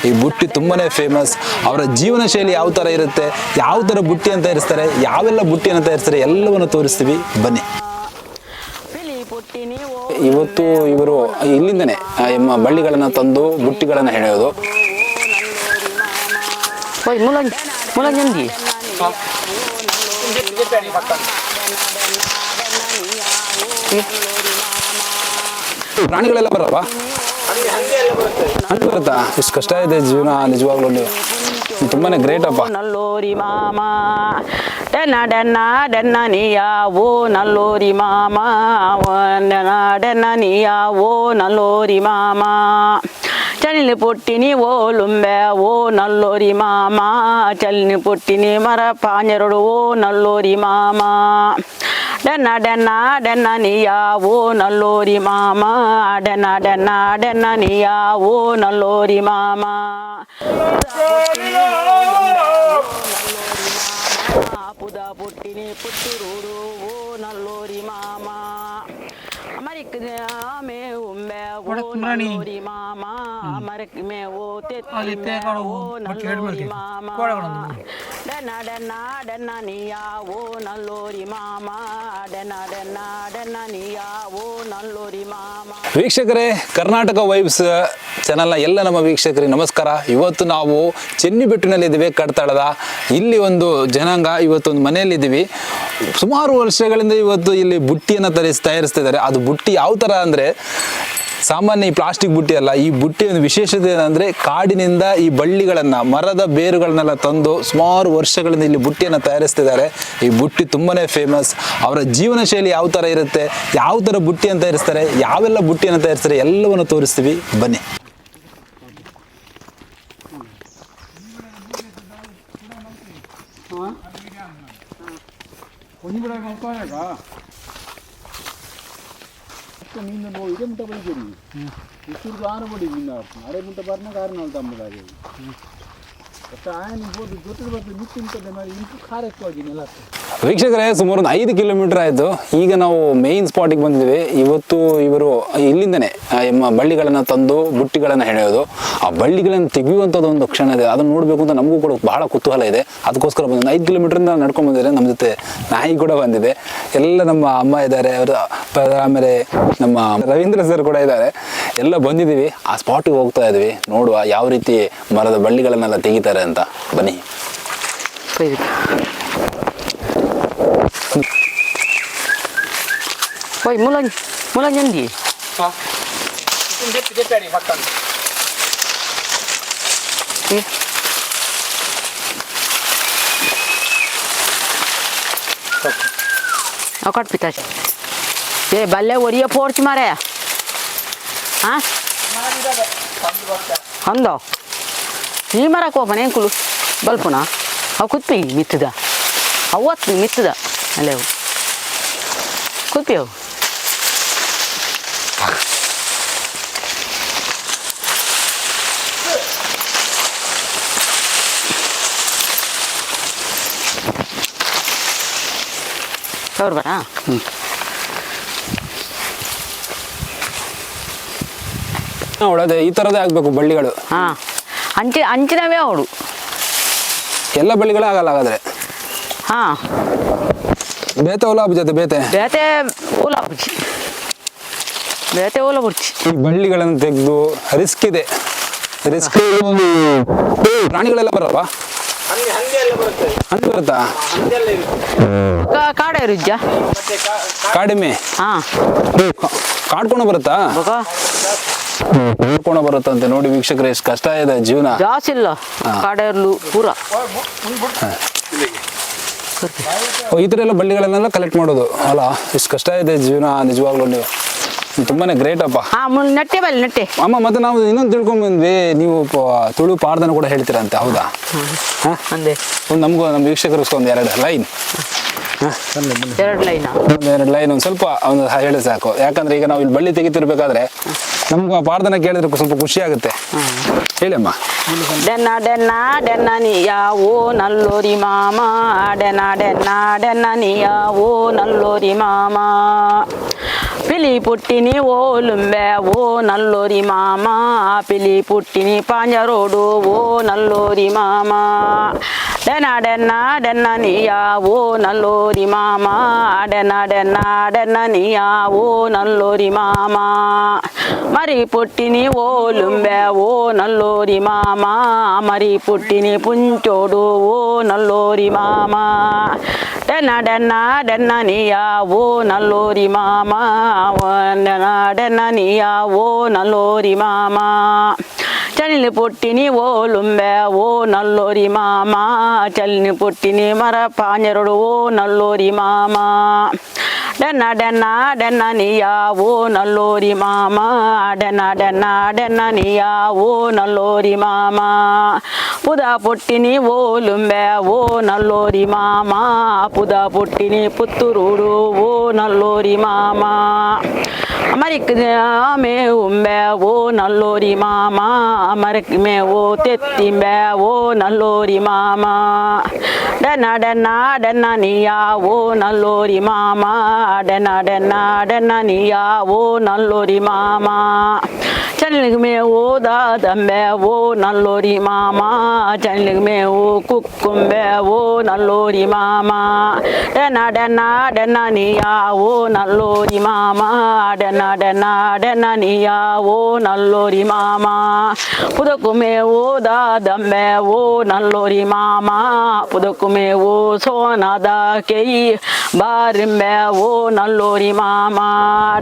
ಈ ಬುಟ್ಟಿ ತುಂಬಾನೇ ಫೇಮಸ್. ಅವರ ಜೀವನ ಶೈಲಿ ಯಾವ ಥರ ಇರುತ್ತೆ, ಯಾವ ಥರ ಬುಟ್ಟಿಯನ್ನು ತಯಾರಿಸ್ತಾರೆ, ಯಾವೆಲ್ಲ ಬುಟ್ಟಿಯನ್ನು ತಯಾರಿಸ್ತಾರೆ ಎಲ್ಲವನ್ನು ತೋರಿಸ್ತೀವಿ ಬನ್ನಿ. ಇವತ್ತು ಇವರು ಇಲ್ಲಿಂದನೇ ಬಳ್ಳಿಗಳನ್ನು ತಂದು ಬುಟ್ಟಿಗಳನ್ನು ಹೆಣೆಯೋದು. ಪ್ರಾಣಿಗಳೆಲ್ಲ ಬರಲ್ವಾ? ಹಂಗೆ ಬರುತ್ತಾ? ಇಷ್ಟು ಕಷ್ಟ ಇದೆ ಜೀವನ ನಿಜವಾಗ್ಲೂ. ನೀವು ತುಂಬಾನೇ ಗ್ರೇಟ್ ಅಪ್ಪ. ನಲ್ಲೋರಿ ಮಾಮ ಡೆನ್ನ ಡೆನ್ನ ಡೆನ್ನ ನೀಯಾವೋ ನಲ್ಲೋರಿ ಮಾಮ ಡೆನ್ನ ನೀಯಾವೋ ನಲ್ಲೋರಿ ಮಾಮ ಚಲಿನಿ ಪುಟ್ಟಿನಿ ಓಲುಂಬೆ ಓ ನಲ್ಲೋರಿ ಮಾಮ ಚಲಿನಿ ಪುಟ್ಟಿನಿ ಮರ ಪಾಂಜರಡು ಓ ನಲ್ಲೋರಿ ಮಾಮ ಡೆನ್ನ ಡೆನ್ನ ಡೆನ್ನ ನೀಯಾವೋ ನಲ್ಲೋರಿ ಮಾಮ ಡೆನ್ನ ಡೆನ್ನ ಡೆನ್ನ ನೀಯಾವೋ ನಲ್ಲೋರಿ ಮಾಮ ಪುದ ಪುಟ್ಟಿನಿ ಪುತ್ತೂರು ಓ ನಲ್ಲೋರಿ ಮಾಮ ಅಮರಿಕ್ ಮೇ ಉಂಬೆ ಓ ನಲ್ಲೋರಿ ಮಾಮ ಅಮರಿಕ್ ಮೇ ಓ ತೆತ್ತಿ ಓ ನಲ್ಲೋರಿ ಮಾಮ ಡೆನ್ನ ಡೆನ್ನ ಡೆನ್ನ ನೀಯಾವೋ ನಲ್ಲೋರಿ ಮಾಮ ಡೆನ್ನ ಡೆನ್ನ ಡೆನ್ನ ನೀಯಾವೋ ನಲ್ಲೋರಿ ಮಾಮ. ವೀಕ್ಷಕರೇ, ಕರ್ನಾಟಕ ವೈಬ್ಸ್ ಚಾನಲ್ನ ಎಲ್ಲ ನಮ್ಮ ವೀಕ್ಷಕರಿಗೆ ನಮಸ್ಕಾರ. ಇವತ್ತು ನಾವು ಚೆನ್ನಿಬೆಟ್ಟಿನಲ್ಲಿದ್ದೀವಿ, ಕಡ್ತಾಳದ. ಇಲ್ಲಿ ಒಂದು ಜನಾಂಗ ಇವತ್ತೊಂದು ಮನೆಯಲ್ಲಿದ್ದೀವಿ. ಸುಮಾರು ವರ್ಷಗಳಿಂದ ಇವತ್ತು ಇಲ್ಲಿ ಬುಟ್ಟಿಯನ್ನು ತಯಾರಿಸ್ತಿದ್ದಾರೆ. ಅದು ಬುಟ್ಟಿ ಯಾವ ಥರ ಅಂದರೆ ಸಾಮಾನ್ಯ ಈ ಪ್ಲಾಸ್ಟಿಕ್ ಬುಟ್ಟಿ ಅಲ್ಲ. ಈ ಬುಟ್ಟಿ ಒಂದು ವಿಶೇಷತೆ ಏನಂದರೆ ಕಾಡಿನಿಂದ ಈ ಬಳ್ಳಿಗಳನ್ನು, ಮರದ ಬೇರುಗಳನ್ನೆಲ್ಲ ತಂದು ಸುಮಾರು ವರ್ಷಗಳಿಂದ ಇಲ್ಲಿ ಬುಟ್ಟಿಯನ್ನು ತಯಾರಿಸ್ತಿದ್ದಾರೆ. ಈ ಬುಟ್ಟಿ ತುಂಬಾನೇ ಫೇಮಸ್. ಅವರ ಜೀವನ ಶೈಲಿ ಯಾವ ಥರ ಇರುತ್ತೆ, ಯಾವ ಥರ ಬುಟ್ಟಿಯನ್ನು ತಯಾರಿಸ್ತಾರೆ, ಯಾವೆಲ್ಲ ಬುಟ್ಟಿಯನ್ನು ತಯಾರಿಸ್ತಾರೆ ಎಲ್ಲವನ್ನು ತೋರಿಸ್ತೀವಿ ಬನ್ನಿ. ನಿನ್ನ ನೋ ಇದೇ ಮುಟ್ಟ ಬೈದೇರಿ ಇಷ್ಟು ಆನಬಡಿ ನಿನ್ನ ಅರೆ ಮುಟ್ಟ ಬರ್ನ ಕಾರಣ ಅಂತ ಅಂಬುದಾಗೆ ಒಟ್ಟು ಆಯನ ಹೋದು ಜೊತೆ ಬರ್ತದೆ ನಿಂತಿಂತದೆ ಮಾಡಿ ಇಂಟು ಖಾರ ఎక్కుವಾಗಿ ನೆಲ. ವೀಕ್ಷಕರೇ, ಸುಮಾರು ಒಂದು 5 ಕಿಲೋಮೀಟರ್ ಆಯಿತು. ಈಗ ನಾವು ಮೇಯ್ನ್ ಸ್ಪಾಟಿಗೆ ಬಂದಿದ್ದೀವಿ. ಇವತ್ತು ಇವರು ಇಲ್ಲಿಂದನೇ ಬಳ್ಳಿಗಳನ್ನು ತಂದು ಬುಟ್ಟಿಗಳನ್ನು ಹೆಣೆಯೋದು. ಆ ಬಳ್ಳಿಗಳನ್ನು ತೆಗೆಯುವಂಥದ್ದು ಒಂದು ಕ್ಷಣ ಇದೆ, ಅದನ್ನು ನೋಡಬೇಕು ಅಂತ ನಮಗೂ ಕೂಡ ಬಹಳ ಕುತೂಹಲ ಇದೆ. ಅದಕ್ಕೋಸ್ಕರ ಬಂದ 5 ಕಿಲೋಮೀಟರಿಂದ ನಡ್ಕೊಂಡು ಬಂದಿದ್ದಾರೆ. ನಮ್ಮ ಜೊತೆ ನಾಯಿ ಕೂಡ ಬಂದಿದೆ. ಎಲ್ಲ ನಮ್ಮ ಅಮ್ಮ ಇದ್ದಾರೆ, ಅವರು ಆಮೇಲೆ ನಮ್ಮ ರವೀಂದ್ರ ಸರ್ ಕೂಡ ಇದ್ದಾರೆ. ಎಲ್ಲ ಬಂದಿದ್ದೀವಿ, ಆ ಸ್ಪಾಟಿಗೆ ಹೋಗ್ತಾ ಇದ್ವಿ. ನೋಡುವ ಯಾವ ರೀತಿ ಮರದ ಬಳ್ಳಿಗಳನ್ನೆಲ್ಲ ತೆಗಿತಾರೆ ಅಂತ. ಬನ್ನಿ. Oi, mulan nyandi. Akat pitas. Ye balle oriya porch mare. Ha? Hando. Ni mara ko bane kulu. Balpuna. Akut pi mitda. Awat mitda. Hello. Kupio. ಅವ್ರು ಬರಾ ಹೊಡೋದೆ ಈ ಥರದೇ ಆಗಬೇಕು ಬಳ್ಳಿಗಳು. ಹಾಂ, ಅಂಚಿನವೇ ಅವಳು ಎಲ್ಲ ಬಳ್ಳಿಗಳೇ ಆಗಲ್ಲ ಹಾಗಾದ್ರೆ. ಹಾಂ, ಬೇತೆ ಓಲ ಜೊತೆ ಬೇತೆ ಓಲ ಬುರ್ಚಿ ಈ ಬಳ್ಳಿಗಳನ್ನು ತೆಗೆದು ರಿಸ್ಕ್ ಇದೆ. ರಿಸ್ಕ್ ಪ್ರಾಣಿಗಳೆಲ್ಲ ಬರಲ್ವಾ? ಹಂಗೆ ಬರುತ್ತಾ? ಕಾಡ ಇರುಜ್ಜ ಕಾಡೆಮ್ಮೆ. ಹಾಂ, ಕಾಡ್ಕೊಂಡು ಬರುತ್ತಾ? ಕಾಡ್ಕೊಂಡು ಬರುತ್ತಂತೆ. ನೋಡಿ ವೀಕ್ಷಕರೇ, ಎಷ್ಟು ಕಷ್ಟ ಇದೆ ಜೀವನ. ಜಾಸ್ತಿ ಇಲ್ಲ ಕಾಡ ಇರ್ಲು ಪೂರ. ಈ ಥರ ಎಲ್ಲ ಬಳ್ಳಿಗಳನ್ನೆಲ್ಲ ಕಲೆಕ್ಟ್ ಮಾಡೋದು ಅಲ್ಲ. ಎಷ್ಟು ಕಷ್ಟ ಇದೆ ಜೀವನ ನಿಜವಾಗ್ಲೂ. ನೀವು ತುಂಬಾನೇ ಗ್ರೇಟ್ ಅಪ್ಪ. ನೆಟ್ಟೆ ಬಲ್ಲಿ ನೆಟ್ಟೆ ಅಮ್ಮ. ಮತ್ತೆ ನಾವು ಇನ್ನೊಂದು ತಿಳ್ಕೊಂಡ್ಬಂದ್ವಿ, ನೀವು ತುಳು ಪಾಡ್ದನ ಕೂಡ ಹೇಳ್ತೀರಂತೆ, ಹೌದಾ? ಅಂದೆ ಒಂದು ನಮಗೂ ನಮ್ಮ ವೀಕ್ಷಕರಿಗೂ ಒಂದು 2 ಲೈನ್. 2 ಲೈನ್ ಒಂದು ಸ್ವಲ್ಪ ಒಂದು ಹೇಳಿ ಸಾಕು. ಯಾಕಂದ್ರೆ ಈಗ ನಾವು ಇಲ್ಲಿ ಬಳ್ಳಿ ತೆಗಿತಿರ್ಬೇಕಾದ್ರೆ ನಮ್ಗೆ ಪಾಡ್ದನ ಕೇಳಿದ್ರೆ ಸ್ವಲ್ಪ ಖುಷಿ ಆಗುತ್ತೆ. ಹೇಳಿಯಮ್ಮ. ಡೆನ್ನ ಡೆನ್ನ ಡೆನ್ನ ನೀಯಾವೋ ನಲ್ಲೋರಿ ಮಾಮ ಡೆನ್ನ ಡೆನ್ನ ಡೆನ್ನ ನೀಯಾವೋ ನಲ್ಲೋರಿ ಮಾಮ పిలి పుట్టిని ఓలుంబే ఓ నల్లోరి మామ పిలి పుట్టిని పాంజరోడు ఓ నల్లోరి మామ డెన్న డెన్న డెన్న నీయా ఓ నల్లోరి మామ డెన్న డెన్న డెన్న నీయా ఓ నల్లోరి మామ మరి పుట్టిని ఓలుంబే ఓ నల్లోరి మామ మరి పుట్టిని పుంచోడు ఓ నల్లోరి మామ డెన్న డెన్న డెన్న నీయా ఓ నల్లోరి మామ డెన్న డెన్న నీయా ఓ నల్లోరి మామ చల్లిని పుట్టిని ఓలుంబే ఓ నల్లోరి మామ చల్లిని పుట్టిని మర పాంజరుడు ఓ నల్లోరి మామ డెన్న డెన్న డెన్న నీయా ఓ నల్లోరి మామ డెన్న డెన్న డెన్న నీయా ఓ నల్లోరి మామ పుదా పుట్టిని ఓలుంబే ఓ నల్లోరి మామ పుదా పుట్టిని పుత్తూరుడు ఓ నల్లోరి మామ మరికి మే ఉంబే ఓ నల్లోరి మామ మరికి మే ఓ తెత్తింబే ఓ నల్లోరి మామ డెన్న డెన్న డెన్న నీయా ఓ నల్లోరి మామ డెన్న డెన్న డెన్న నీయా ఓ నల్లోరి మామ చల్లికి మే ఓ దాదంబే ఓ నల్లోరి మామ చల్లికి మే ఓ కుక్కుంబే ఓ నల్లోరి మామ డెన్న డెన్న డెన్న నీయా ఓ నల్లోరి మామ డెన్న డెన్న డెన్న నీయా ఓ నల్లోరి మామ పుదకు మే ఓ దాదంబే ఓ నల్లోరి మామ పుదకు మే ఓ సోనದ ಕೆಯಿ ಬಾರಿಂಬೆ ಓ ನಲ್ಲೋರಿ ಮಾಮ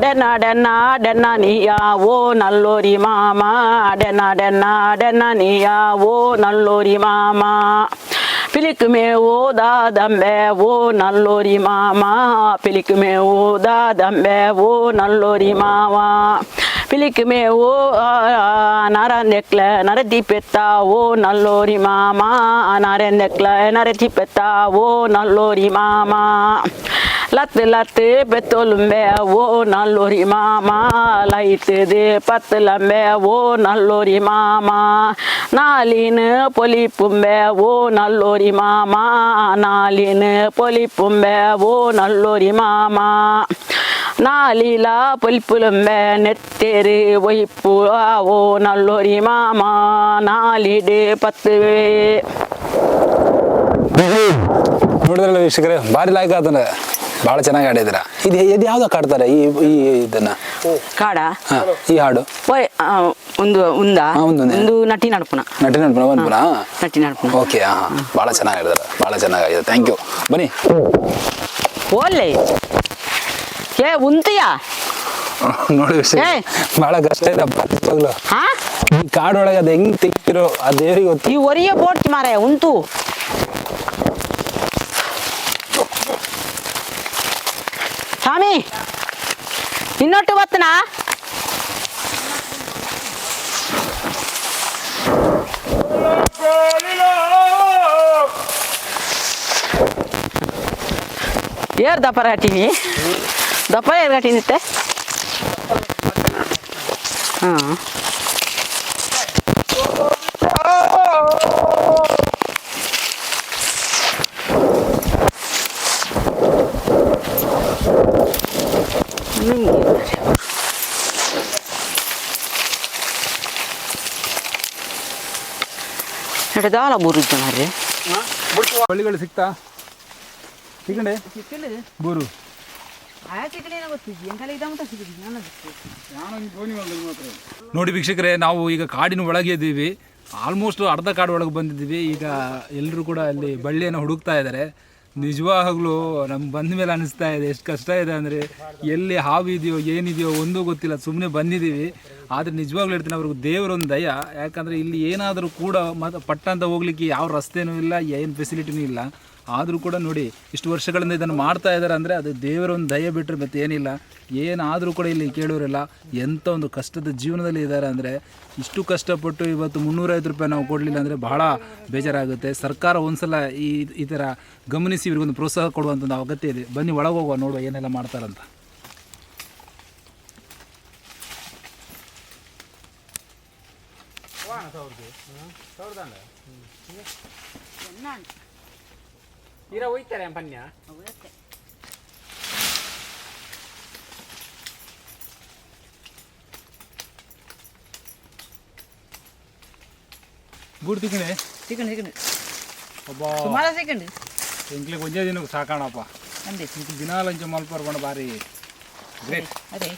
ಡೆನ್ನ ಡೆನ್ನ ಡೆನ್ನ ನೀಯಾ ಓ ನಲ್ಲೋರಿ ಮಾಮ ಡೆನ್ನ ಡೆನ್ನ ಡೆನ್ನ ನೀಯಾ ಓ ನಲ್ಲೋರಿ ಮಾಮ పిలికి మే ఓ దాదంబే ఓ నల్లోరి మామ పిలికి మే ఓ దాదంబే ఓ నల్లోరి మామ పిలికి మే ఓ నరందెక్ల నరది పెత్త ఓ నల్లోరి మామ నరందెక్ల నరది పెత్త ఓ నల్లోరి మామ లత్తి లత్తి పెత్తోలుంబే ఓ నల్లోరి మామ లైత్ది పత్తులంబే ఓ నల్లోరి మామ నాలిన్ పొలిపుంబే ఓ నల్లోరి మామ నాలిన్ పొలిపుంబే ఓ నల్లోరి మామ నాలీల పొలిపులంబే నెత్తేరి వైపు ఓ నల్లోరి మామ ನಾಲಿಡೆ ಪತ್ತುವೆ ನೋಡಿದ್ರಲ್ಲ ವೀಕ್ಷಕರೇ ಭಾರಿ ಲಾಯ್ಕ್ ಆತನ ಭಾಳ ಚೆನ್ನಾಗಿ ಆಡಿದ್ರ ಇದು ಯಾವ್ದು ಕಾಡ್ತಾರೆ ಈ ಇದನ್ನ ಕಾಡ ಈ ಹಾಡು ಒಂದು ಒಂದು ನಟಿ ನಡ್ಪುನ ಓಕೆ ಭಾಳ ಚೆನ್ನಾಗಿ ಹೇಳಿದಾರೆ ಭಾಳ ಚೆನ್ನಾಗಿದೆ ಥ್ಯಾಂಕ್ ಯು ಬನ್ನಿ ಓಲೆ ಏ ಉಂತಿಯಾ ನೋಡಿ ಭಾಳ ಕಷ್ಟ ಇದಪ್ಪ ಈ ಕಾಡೊಳಗೆ ಅದು ಹೆಂಗ್ ತೆಗ್ತಿರೋ ಆ ದೇವರಿಗೆ ಗೊತ್ತು ಈ ಒರಿಯ ಬೋಟ್ ಮಾರೆ ಉಂಟು ಸ್ವಾಮಿ ಇನ್ನೊಟ್ಟು ಬತ್ತನಾ ಏರ್ ದಪ್ಪ ಕಟ್ಟೀನಿ ದಪ್ಪ ಏರ್ ಕಟ್ಟೀನಿತ್ತೆ ಹಾಂ ಎಡದಾಲ ಬೂರು ಮಾರ್ರೆ ಬಳ್ಳಿಗಳು ಸಿಗ್ತಾ ಸಿಕ್ಕಂಡೆ ಬೂರು ನೋಡಿ ವೀಕ್ಷಕರೇ ನಾವು ಈಗ ಕಾಡಿನ ಒಳಗೆ ಇದ್ದೀವಿ ಆಲ್ಮೋಸ್ಟ್ ಅರ್ಧ ಕಾಡು ಒಳಗೆ ಬಂದಿದ್ದೀವಿ ಈಗ ಎಲ್ಲರೂ ಕೂಡ ಅಲ್ಲಿ ಬಳ್ಳಿಯನ್ನು ಹುಡುಕ್ತಾ ಇದ್ದಾರೆ ನಿಜವಾಗ್ಲೂ ನಮ್ಗೆ ಬಂದ ಮೇಲೆ ಅನಿಸ್ತಾ ಇದೆ ಎಷ್ಟು ಕಷ್ಟ ಇದೆ ಅಂದರೆ ಎಲ್ಲಿ ಹಾವು ಇದೆಯೋ ಏನಿದೆಯೋ ಒಂದೂ ಗೊತ್ತಿಲ್ಲ ಸುಮ್ಮನೆ ಬಂದಿದ್ದೀವಿ ಆದರೆ ನಿಜವಾಗ್ಲೂ ಹೇಳ್ತೀನಿ ಅವ್ರಿಗೆ ದೇವರೊಂದು ದಯ ಯಾಕಂದರೆ ಇಲ್ಲಿ ಏನಾದರೂ ಕೂಡ ಪಟ್ಟ ಅಂತ ಹೋಗ್ಲಿಕ್ಕೆ ಯಾವ ರಸ್ತೆನೂ ಇಲ್ಲ ಏನು ಫೆಸಿಲಿಟಿನೂ ಇಲ್ಲ ಆದರೂ ಕೂಡ ನೋಡಿ ಇಷ್ಟು ವರ್ಷಗಳಿಂದ ಇದನ್ನು ಮಾಡ್ತಾ ಇದ್ದಾರೆ ಅಂದರೆ ಅದು ದೇವರೊಂದು ದಯ ಬಿಟ್ಟರೆ ಮತ್ತೆ ಏನಿಲ್ಲ ಏನಾದರೂ ಕೂಡ ಇಲ್ಲಿ ಕೇಳೋರಿಲ್ಲ ಎಂಥ ಒಂದು ಕಷ್ಟದ ಜೀವನದಲ್ಲಿ ಇದ್ದಾರೆ ಅಂದರೆ ಇಷ್ಟು ಕಷ್ಟಪಟ್ಟು ಇವತ್ತು 350 ರೂಪಾಯಿ ನಾವು ಕೊಡಲಿಲ್ಲ ಅಂದರೆ ಬಹಳ ಬೇಜಾರಾಗುತ್ತೆ ಸರ್ಕಾರ ಒಂದ್ಸಲ ಈ ಥರ ಗಮನಿಸಿ ಇವ್ರಿಗೊಂದು ಪ್ರೋತ್ಸಾಹ ಕೊಡುವಂಥದ್ದು ಅಗತ್ಯ ಇದೆ ಬನ್ನಿ ಒಳಗೆ ಹೋಗುವ ನೋಡುವ ಏನೆಲ್ಲ ಮಾಡ್ತಾರಂತ ಇರ ಹೋಯ್ತಾರೆ ಪನ್ಯ ಬೂಡ್ ತಿಕ್ಕಣೆ ಸಿಕ್ಕಂಡು ಒಬ್ಬ ಸುಮಾರು ಸಿಕ್ಕಂಡು ಎಂಕ್ಲೆ ಒಂದೇ ದಿನಕ್ಕೆ ಸಾಕಾಣಪ್ಪ ಅಂದೆ ಇಂಕ ದಿನಾಲಂಚ ಮಲ್ಪರ್ಬಂಡ ಭಾರಿ ಗ್ರೇಟ್. ಅದೇ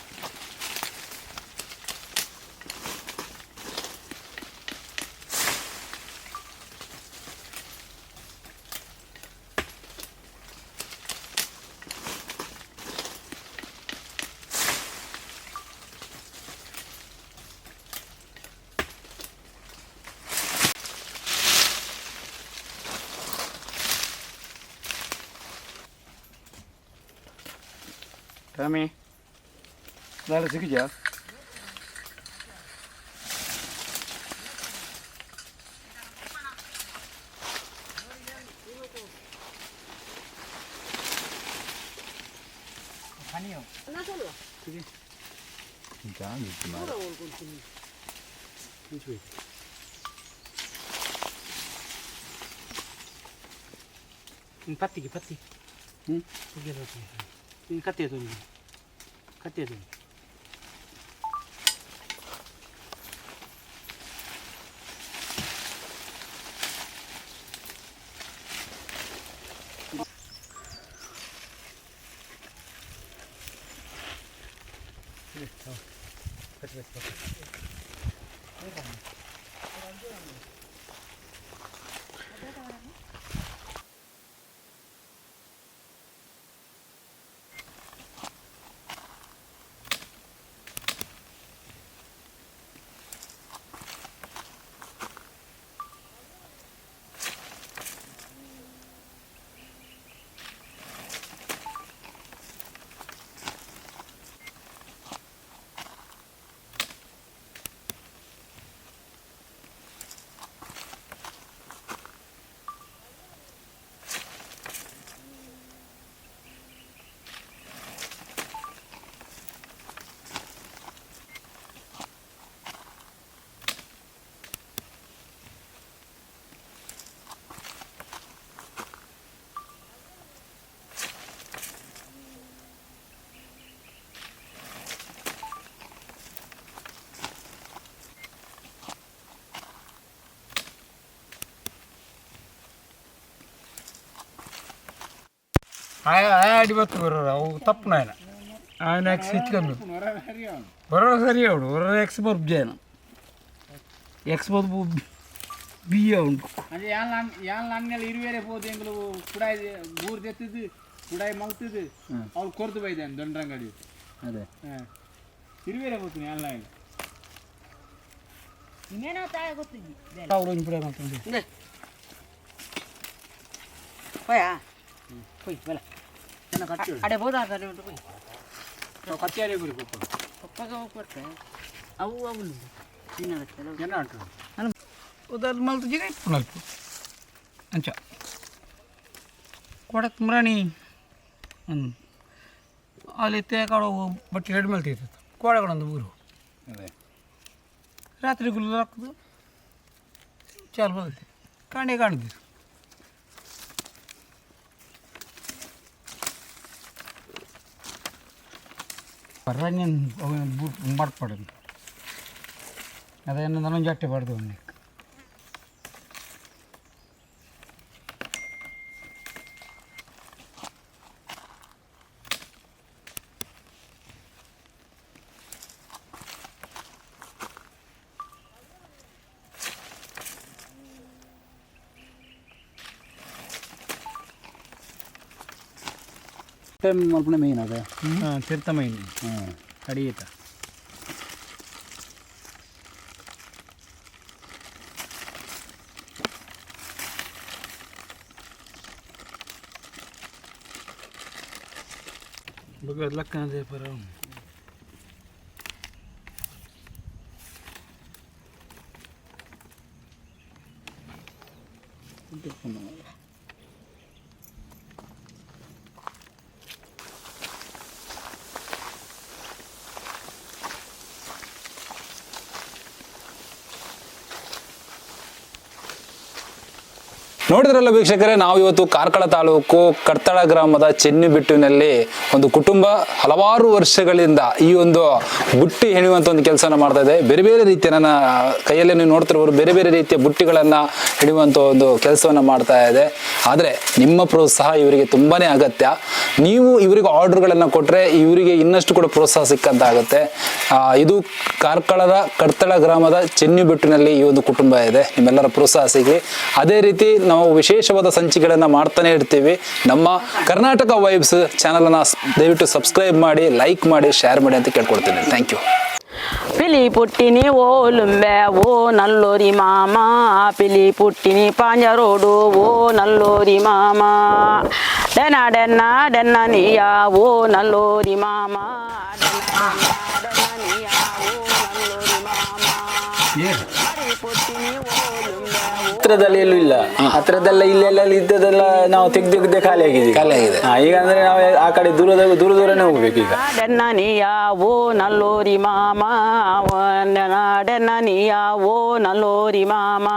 ರಾಮಿ ನಾಳೆ ಸಿಕ್ಕಿದ್ಯಾ? ಪತ್ತಿಗೆ ಪತ್ತಿ ಕತ್ತಿ ಅದು ಕತ್ತಿ ಅದು ಆಡಿ ಬತ್ತು ಬರೋರು ಅವು ತಪ್ಪು ನಾಯನ ఆయన ఎక్స్ ఇచ్చుకోండు బరో సరి అవుడు బరో ఎక్స్ బర్బ్ చేయను ఎక్స్ బర్బ్ బియ్య ಉಂಟು ಅಂದರೆ ಯಾನ್ ನಾಣ್ಯಲ್ಲ ಇರುವೇರೆ ಹೋದ ಎಂಗ್ಲು ಕುಡಾಯ್ ಊರ್ ತೆತ್ತಿದ್ದು ಕುಡಾಯ್ ಮಲ್ತಿದ್ದು ಅವ್ರು ಕೊರ್ದು ಬೈದಾನೆ ದೊಂಡ್ರಂಗಡಿ ಅದೇ ಇರುವೇರೆ ಹೋಗ್ತೀನಿ ಯಾನ್ ನಾಯಿ ಇನ್ನೇನೋ ತಾಯ ಗೊತ್ತಿದ್ದಿ ಅವ್ರು ಇಂಪ್ರೂವ್ ಮಾಡ್ತಾರೆ ಹೋಯಾ ಹೋಯ್ ಬಲ ಚೆನ್ನಾಗಿ ಕಟ್ಟಿ ಅಡೆ ಬೋದ ಕಡೆ ಉಂಟು ಹೋಯ್ ನಾವು ಕಚ್ಚಾರಿ ಗುರಿ ಕೊಪ್ಪ ಪಪ್ಪಗೆ ಹೋಗಿ ಕೊಡ್ತೆ ಅವು ಅವು ತಿನ್ನೋದಕ್ಕೆಲ್ಲ ಜನ ಆಟ ಉದಾರ್ ಮಲ್ತು ಜಿಗ ಇಪ್ಪು ಅಂಚ ಕೊಡಕ್ ಮರಾಣಿ ಅಲ್ಲಿ ತೇಕಾಡೋ ಬಟ್ಟೆ ಹೆಡ್ ಮೇಲೆ ತೀರ್ತದೆ ಕೋಡಗಳೊಂದು ಊರು ಅದೇ ರಾತ್ರಿ ಗುಲ್ಲ ಹಾಕೋದು ಚಾಲು ಬರುತ್ತೆ ಕಾಣೆ ಕಾಣಿದ್ರು ಪರ್ವಾನೇನು ಬೂಟ್ ಮಾಡ್ಪಡೋದು ಅದೇನು ನನಗೆ ಜಟ್ಟೆ ಬಾರ್ದು ಅವನಿಗೆ ಮಲ್ಪನೆ ಮೇಯ್ನ್ ಅದೇ ಹಾಂ ತೀರ್ಥ ಮೈನ್ ಹಾಂ ಅಡಿಯಿತ ಬಗ್ಗದ ಅದೇ ಪರ ನೋಡಿದ್ರಲ್ಲ ವೀಕ್ಷಕರೇ, ನಾವು ಇವತ್ತು ಕಾರ್ಕಳ ತಾಲೂಕು ಕಡ್ತಳ ಗ್ರಾಮದ ಚೆನ್ನಿಬಿಟ್ಟಿನಲ್ಲಿ ಒಂದು ಕುಟುಂಬ ಹಲವಾರು ವರ್ಷಗಳಿಂದ ಈ ಒಂದು ಬುಟ್ಟಿ ಹೆಣೆಯುವಂತ ಒಂದು ಕೆಲಸನ ಮಾಡ್ತಾ ಇದೆ. ಬೇರೆ ಬೇರೆ ರೀತಿಯ, ನನ್ನ ಕೈಯಲ್ಲಿ ನೀವು ನೋಡ್ತಿರೋರು ಬೇರೆ ಬೇರೆ ರೀತಿಯ ಬುಟ್ಟಿಗಳನ್ನ ಹಿಡಿಯುವಂತ ಒಂದು ಕೆಲಸವನ್ನ ಮಾಡ್ತಾ ಇದೆ. ಆದ್ರೆ ನಿಮ್ಮ ಪ್ರೋತ್ಸಾಹ ಇವರಿಗೆ ತುಂಬಾನೇ ಅಗತ್ಯ. ನೀವು ಇವರಿಗೆ ಆರ್ಡರ್ಗಳನ್ನ ಕೊಟ್ರೆ ಇವರಿಗೆ ಇನ್ನಷ್ಟು ಕೂಡ ಪ್ರೋತ್ಸಾಹ ಸಿಕ್ಕಂತ ಆಗುತ್ತೆ. ಇದು ಕಾರ್ಕಳದ ಕಡ್ತಳ ಗ್ರಾಮದ ಚೆನ್ನಿಬಿಟ್ಟಿನಲ್ಲಿ ಈ ಒಂದು ಕುಟುಂಬ ಇದೆ. ನಿಮ್ಮೆಲ್ಲರ ಪ್ರೋತ್ಸಾಹ ಸಿಗಲಿ. ಅದೇ ರೀತಿ ನಾವು ವಿಶೇಷವಾದ ಸಂಚಿಕೆಗಳನ್ನು ಮಾಡ್ತಾನೆ ಇರ್ತೀವಿ. ನಮ್ಮ ಕರ್ನಾಟಕ ವೈಬ್ಸ್ ಚಾನಲನ್ನು ದಯವಿಟ್ಟು ಸಬ್ಸ್ಕ್ರೈಬ್ ಮಾಡಿ, ಲೈಕ್ ಮಾಡಿ, ಶೇರ್ ಮಾಡಿ ಅಂತ ಕೇಳ್ಕೊಡ್ತೀನಿ. Thank you. పిలి పుట్టిని ఓ లుంబె ఓ నల్లోరి మామ, పిలి పుట్టిని పాంజరోడు ఓ నల్లోరి మామ, డెన్న డెన్న డెన్న నియా ఓ నల్లోరి మామ, డెన్న నియా ఓ నల్లోరి మామ, పిలి పుట్టిని ఓ లుంబె ಹತ್ರದಲ್ಲಿ ಎಲ್ಲೂ ಇಲ್ಲ. ಹತ್ರದೆಲ್ಲ ಇಲ್ಲೆಲ್ಲ ಇದ್ದದೆಲ್ಲ ನಾವು ತೆಗ್ದೆ ಖಾಲಿ ಆಗಿದೆ. ಈಗ ಅಂದ್ರೆ ನಾವು ಆ ಕಡೆ ದೂರನೇ ಹೋಗ್ಬೇಕು ಈಗ. ಡನ್ನ ನಿಯಾ ಓ ನಲ್ಲೋರಿ ಮಾಮ, ಡನ್ನ ನಿಯಾ ಓ ನಲ್ಲೋರಿ ಮಾಮ.